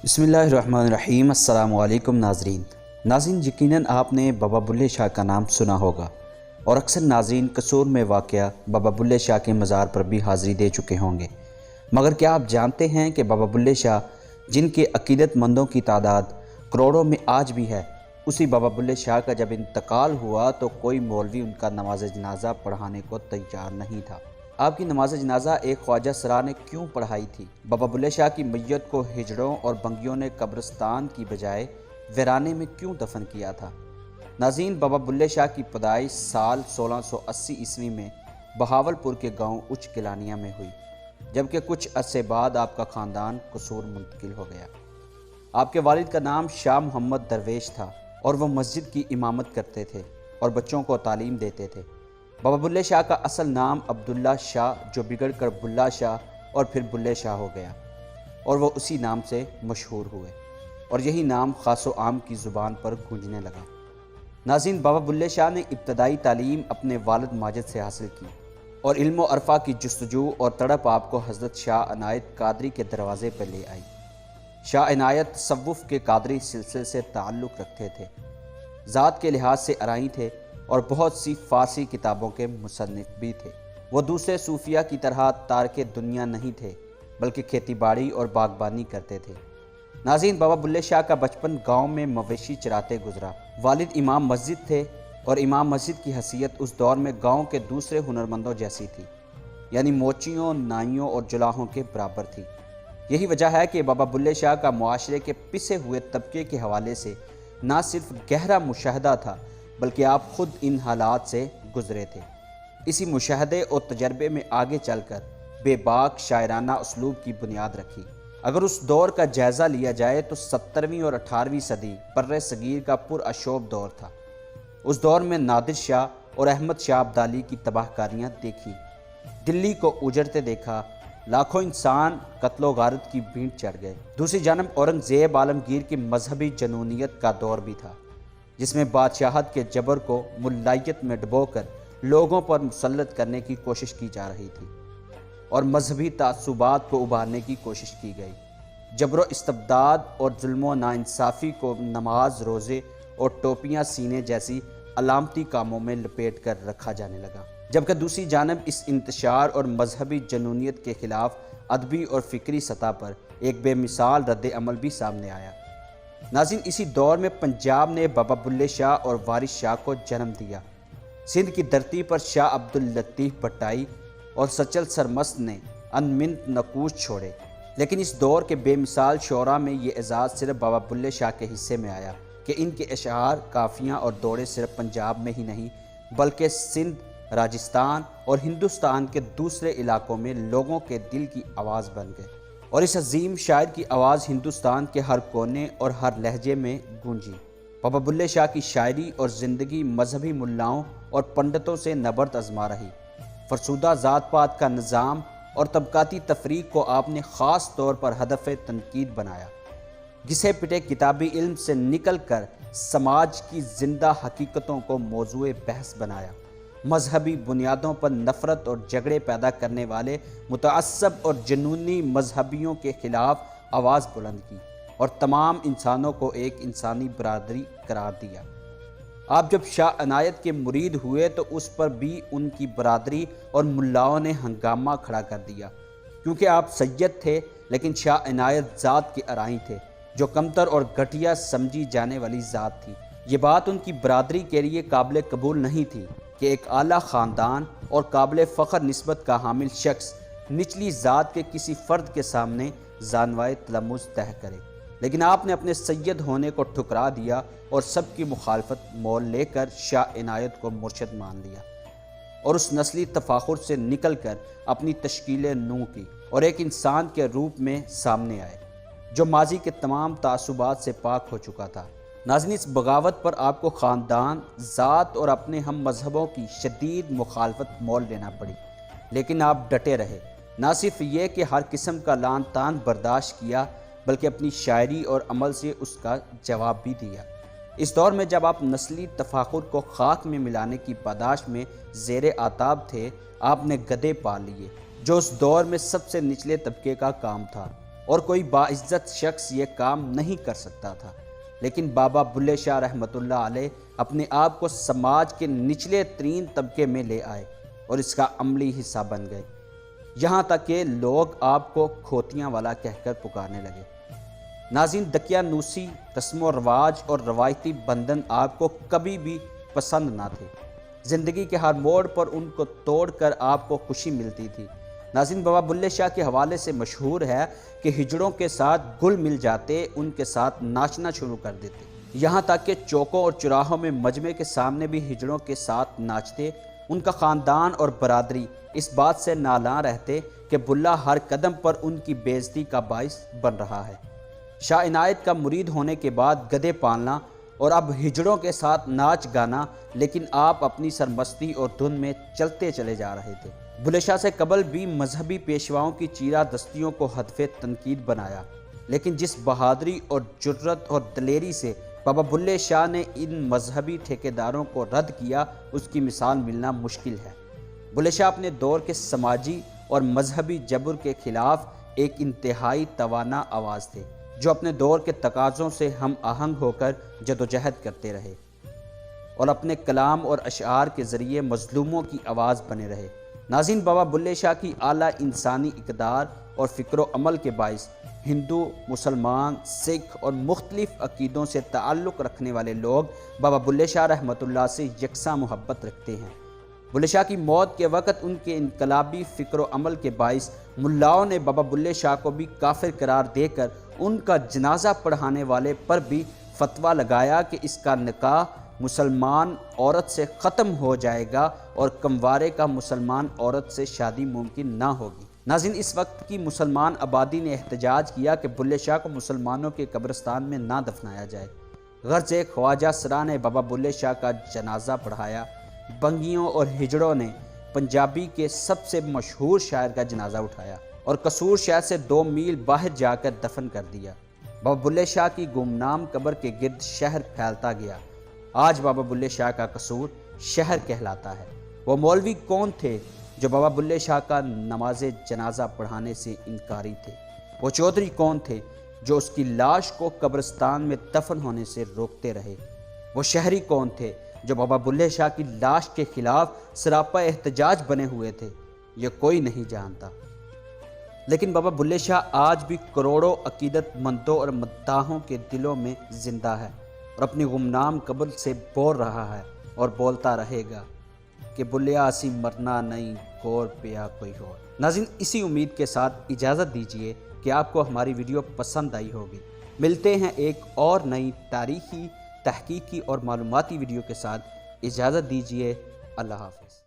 بسم اللہ الرحمن الرحیم۔ السلام علیکم ناظرین، یقیناً آپ نے بابا بلے شاہ کا نام سنا ہوگا اور اکثر ناظرین قصور میں واقع بابا بلے شاہ کے مزار پر بھی حاضری دے چکے ہوں گے، مگر کیا آپ جانتے ہیں کہ بابا بلے شاہ جن کے عقیدت مندوں کی تعداد کروڑوں میں آج بھی ہے، اسی بابا بلے شاہ کا جب انتقال ہوا تو کوئی مولوی ان کا نماز جنازہ پڑھانے کو تیار نہیں تھا۔ آپ کی نماز جنازہ ایک خواجہ سرا نے کیوں پڑھائی تھی؟ بابا بلے شاہ کی میت کو ہجڑوں اور بنگیوں نے قبرستان کی بجائے ویرانے میں کیوں دفن کیا تھا؟ ناظرین، بابا بلے شاہ کی پیدائش سال 1680 عیسوی میں بہاولپور کے گاؤں اچ گیلانیہ میں ہوئی، جبکہ کچھ عرصے بعد آپ کا خاندان قصور منتقل ہو گیا۔ آپ کے والد کا نام شاہ محمد درویش تھا اور وہ مسجد کی امامت کرتے تھے اور بچوں کو تعلیم دیتے تھے۔ بابا بلے شاہ کا اصل نام عبداللہ شاہ جو بگڑ کر بلہ شاہ اور پھر بلے شاہ ہو گیا اور وہ اسی نام سے مشہور ہوئے اور یہی نام خاص و عام کی زبان پر گونجنے لگا۔ ناظرین، بابا بلے شاہ نے ابتدائی تعلیم اپنے والد ماجد سے حاصل کی اور علم و عرفہ کی جستجو اور تڑپ آپ کو حضرت شاہ عنایت قادری کے دروازے پر لے آئی۔ شاہ عنایت تصوف کے قادری سلسلے سے تعلق رکھتے تھے، ذات کے لحاظ سے ارائیں تھے اور بہت سی فارسی کتابوں کے مصنف بھی تھے۔ وہ دوسرے صوفیہ کی طرح تارک دنیا نہیں تھے، بلکہ کھیتی باڑی اور باغبانی کرتے تھے۔ ناظرین، بابا بلے شاہ کا بچپن گاؤں میں مویشی چراتے گزرا۔ والد امام مسجد تھے اور امام مسجد کی حیثیت اس دور میں گاؤں کے دوسرے ہنرمندوں جیسی تھی، یعنی موچیوں، نائیوں اور جلاحوں کے برابر تھی۔ یہی وجہ ہے کہ بابا بلے شاہ کا معاشرے کے پسے ہوئے طبقے کے حوالے سے نہ صرف گہرا مشاہدہ تھا بلکہ آپ خود ان حالات سے گزرے تھے۔ اسی مشاہدے اور تجربے میں آگے چل کر بے باک شاعرانہ اسلوب کی بنیاد رکھی۔ اگر اس دور کا جائزہ لیا جائے تو 17ویں اور 18ویں صدی بر صغیر کا پرآشوب دور تھا۔ اس دور میں نادر شاہ اور احمد شاہ ابدالی کی تباہ کاریاں دیکھی، دلی کو اجڑتے دیکھا، لاکھوں انسان قتل و غارت کی بھینٹ چڑھ گئے۔ دوسری جانب اورنگزیب عالمگیر کی مذہبی جنونیت کا دور بھی تھا، جس میں بادشاہت کے جبر کو ملائیت میں ڈبو کر لوگوں پر مسلط کرنے کی کوشش کی جا رہی تھی اور مذہبی تعصبات کو ابھارنے کی کوشش کی گئی۔ جبر و استبداد اور ظلم و ناانصافی کو نماز، روزے اور ٹوپیاں سینے جیسی علامتی کاموں میں لپیٹ کر رکھا جانے لگا، جبکہ دوسری جانب اس انتشار اور مذہبی جنونیت کے خلاف ادبی اور فکری سطح پر ایک بے مثال رد عمل بھی سامنے آیا۔ ناظرین، اسی دور میں پنجاب نے بابا بلے شاہ اور وارث شاہ کو جنم دیا۔ سندھ کی دھرتی پر شاہ عبداللطیف بھٹائی اور سچل سرمست نے انمنت نقوش چھوڑے، لیکن اس دور کے بے مثال شعراء میں یہ اعزاز صرف بابا بلے شاہ کے حصے میں آیا کہ ان کے اشعار، کافیاں اور دوڑے صرف پنجاب میں ہی نہیں بلکہ سندھ، راجستھان اور ہندوستان کے دوسرے علاقوں میں لوگوں کے دل کی آواز بن گئے، اور اس عظیم شاعر کی آواز ہندوستان کے ہر کونے اور ہر لہجے میں گونجی۔ بابا بلے شاہ کی شاعری اور زندگی مذہبی ملاؤں اور پنڈتوں سے نبرد آزما رہی۔ فرسودہ ذات پات کا نظام اور طبقاتی تفریق کو آپ نے خاص طور پر ہدف تنقید بنایا۔ گھسے پٹے کتابی علم سے نکل کر سماج کی زندہ حقیقتوں کو موضوع بحث بنایا۔ مذہبی بنیادوں پر نفرت اور جھگڑے پیدا کرنے والے متعصب اور جنونی مذہبیوں کے خلاف آواز بلند کی اور تمام انسانوں کو ایک انسانی برادری قرار دیا۔ آپ جب شاہ عنایت کے مرید ہوئے تو اس پر بھی ان کی برادری اور ملاؤں نے ہنگامہ کھڑا کر دیا، کیونکہ آپ سید تھے لیکن شاہ عنایت ذات کے ارائیں تھے جو کمتر اور گھٹیا سمجھی جانے والی ذات تھی۔ یہ بات ان کی برادری کے لیے قابل قبول نہیں تھی کہ ایک اعلیٰ خاندان اور قابل فخر نسبت کا حامل شخص نچلی ذات کے کسی فرد کے سامنے زانوائے تلمذ طے کرے، لیکن آپ نے اپنے سید ہونے کو ٹھکرا دیا اور سب کی مخالفت مول لے کر شاہ عنایت کو مرشد مان لیا اور اس نسلی تفاخر سے نکل کر اپنی تشکیل نو کی اور ایک انسان کے روپ میں سامنے آئے جو ماضی کے تمام تعصبات سے پاک ہو چکا تھا۔ ناظرین، اس بغاوت پر آپ کو خاندان، ذات اور اپنے ہم مذہبوں کی شدید مخالفت مول لینا پڑی، لیکن آپ ڈٹے رہے۔ نہ صرف یہ کہ ہر قسم کا لعن طعن برداشت کیا بلکہ اپنی شاعری اور عمل سے اس کا جواب بھی دیا۔ اس دور میں جب آپ نسلی تفاخر کو خاک میں ملانے کی پاداش میں زیر آتاب تھے، آپ نے گدھے پال لیے جو اس دور میں سب سے نچلے طبقے کا کام تھا۔ اور کوئی باعزت شخص یہ کام نہیں کر سکتا تھا، لیکن بابا بلے شاہ رحمۃ اللہ علیہ اپنے آپ کو سماج کے نچلے ترین طبقے میں لے آئے اور اس کا عملی حصہ بن گئے، یہاں تک کہ لوگ آپ کو کھوتیاں والا کہہ کر پکارنے لگے۔ ناظرین، دقیانوسی، رسم و رواج اور روایتی بندھن آپ کو کبھی بھی پسند نہ تھے۔ زندگی کے ہر موڑ پر ان کو توڑ کر آپ کو خوشی ملتی تھی۔ ناظرین، بابا بلے شاہ کے حوالے سے مشہور ہے کہ ہجڑوں کے ساتھ گل مل جاتے، ان کے ساتھ ناچنا شروع کر دیتے، یہاں تک کہ چوکوں اور چوراہوں میں مجمع کے سامنے بھی ہجڑوں کے ساتھ ناچتے۔ ان کا خاندان اور برادری اس بات سے نالاں رہتے کہ بلّہ ہر قدم پر ان کی بے عزتی کا باعث بن رہا ہے۔ شاہ عنایت کا مرید ہونے کے بعد گدھے پالنا اور اب ہجڑوں کے ساتھ ناچ گانا، لیکن آپ اپنی سرمستی اور دھن میں چلتے چلے جا رہے تھے۔ بلے شاہ سے قبل بھی مذہبی پیشواؤں کی چیرہ دستیوں کو ہدف تنقید بنایا، لیکن جس بہادری اور جرأت اور دلیری سے بابا بلے شاہ نے ان مذہبی ٹھیکیداروں کو رد کیا، اس کی مثال ملنا مشکل ہے۔ بلے شاہ اپنے دور کے سماجی اور مذہبی جبر کے خلاف ایک انتہائی توانا آواز تھے، جو اپنے دور کے تقاضوں سے ہم آہنگ ہو کر جدوجہد کرتے رہے اور اپنے کلام اور اشعار کے ذریعے مظلوموں کی آواز بنے رہے۔ ناظرین، بابا بلے شاہ کی اعلیٰ انسانی اقدار اور فکر و عمل کے باعث ہندو، مسلمان، سکھ اور مختلف عقیدوں سے تعلق رکھنے والے لوگ بابا بلے شاہ رحمۃ اللہ سے یکساں محبت رکھتے ہیں۔ بلے شاہ کی موت کے وقت ان کے انقلابی فکر و عمل کے باعث ملاؤں نے بابا بلے شاہ کو بھی کافر قرار دے کر ان کا جنازہ پڑھانے والے پر بھی فتویٰ لگایا کہ اس کا نکاح مسلمان عورت سے ختم ہو جائے گا اور کموارے کا مسلمان عورت سے شادی ممکن نہ ہوگی۔ ناظرین، اس وقت کی مسلمان آبادی نے احتجاج کیا کہ بلے شاہ کو مسلمانوں کے قبرستان میں نہ دفنایا جائے۔ غرض خواجہ سرا نے بابا بلے شاہ کا جنازہ پڑھایا۔ بنگیوں اور ہجڑوں نے پنجابی کے سب سے مشہور شاعر کا جنازہ اٹھایا اور قصور شہر سے 2 میل باہر جا کر دفن کر دیا۔ بابا بلے شاہ کی گمنام قبر کے گرد شہر پھیلتا گیا۔ آج بابا بلے شاہ کا قصور شہر کہلاتا ہے۔ وہ مولوی کون تھے جو بابا بلے شاہ کا نماز جنازہ پڑھانے سے انکاری تھے؟ وہ چودھری کون تھے جو اس کی لاش کو قبرستان میں دفن ہونے سے روکتے رہے؟ وہ شہری کون تھے جو بابا بلے شاہ کی لاش کے خلاف سراپا احتجاج بنے ہوئے تھے؟ یہ کوئی نہیں جانتا۔ لیکن بابا بلے شاہ آج بھی کروڑوں عقیدت مندوں اور مداحوں کے دلوں میں زندہ ہے اور اپنی گمنام قبر سے بول رہا ہے اور بولتا رہے گا کہ بلیا اسی مرنا نہیں، گور پیا کوئی اور۔ ناظرین، اسی امید کے ساتھ اجازت دیجیے کہ آپ کو ہماری ویڈیو پسند آئی ہوگی۔ ملتے ہیں ایک اور نئی تاریخی، تحقیقی اور معلوماتی ویڈیو کے ساتھ۔ اجازت دیجیے، اللہ حافظ۔